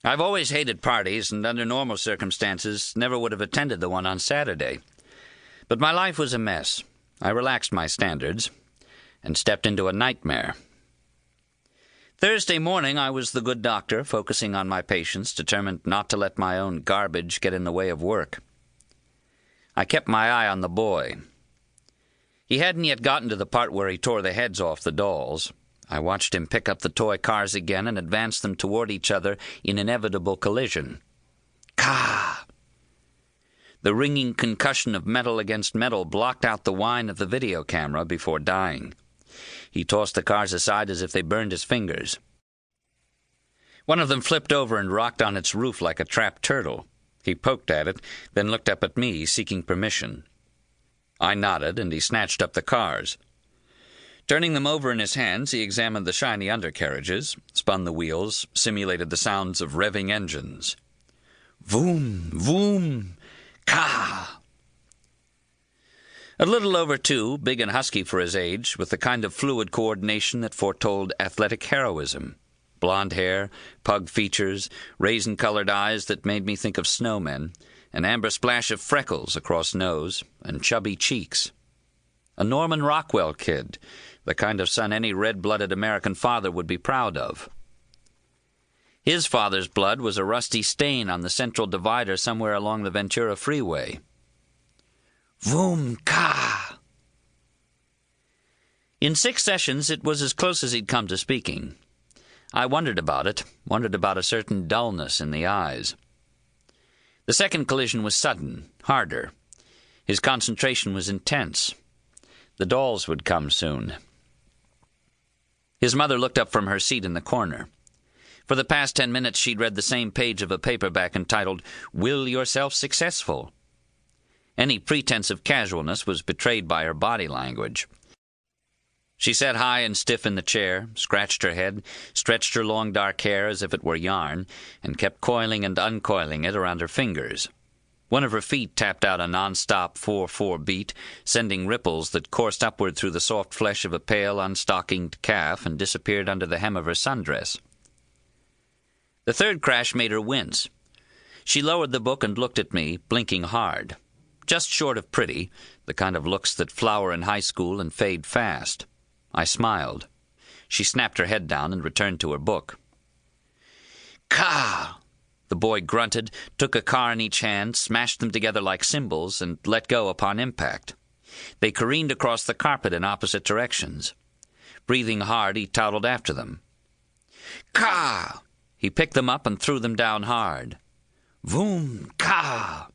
I've always hated parties, and under normal circumstances never would have attended the one on Saturday. But my life was a mess. I relaxed my standards and stepped into a nightmare. Thursday morning, I was the good doctor, focusing on my patients, determined not to let my own garbage get in the way of work. I kept my eye on the boy. He hadn't yet gotten to the part where he tore the heads off the dolls. I watched him pick up the toy cars again and advance them toward each other in inevitable collision. Ka! The ringing concussion of metal against metal blocked out the whine of the video camera before dying. He tossed the cars aside as if they burned his fingers. One of them flipped over and rocked on its roof like a trapped turtle. He poked at it, then looked up at me, seeking permission. I nodded, and he snatched up the cars. Turning them over in his hands, he examined the shiny undercarriages, spun the wheels, simulated the sounds of revving engines. Voom, voom, ka! A little over 2, big and husky for his age, with the kind of fluid coordination that foretold athletic heroism. Blonde hair, pug features, raisin-colored eyes that made me think of snowmen, an amber splash of freckles across nose, and chubby cheeks. A Norman Rockwell kid, the kind of son any red-blooded American father would be proud of. His father's blood was a rusty stain on the central divider somewhere along the Ventura Freeway. Voom ka! In 6 sessions, it was as close as he'd come to speaking. I wondered about it, wondered about a certain dullness in the eyes. The second collision was sudden, harder. His concentration was intense. The dolls would come soon. His mother looked up from her seat in the corner. For the past 10 minutes she'd read the same page of a paperback entitled, "Will Yourself Successful." Any pretense of casualness was betrayed by her body language. She sat high and stiff in the chair, scratched her head, stretched her long dark hair as if it were yarn, and kept coiling and uncoiling it around her fingers. One of her feet tapped out a non-stop 4/4 beat, sending ripples that coursed upward through the soft flesh of a pale, unstockinged calf and disappeared under the hem of her sundress. The third crash made her wince. She lowered the book and looked at me, blinking hard. Just short of pretty, the kind of looks that flower in high school and fade fast. I smiled. She snapped her head down and returned to her book. Ka! The boy grunted, took a car in each hand, smashed them together like cymbals, and let go upon impact. They careened across the carpet in opposite directions. Breathing hard, he toddled after them. Ka! He picked them up and threw them down hard. Voom! Ka!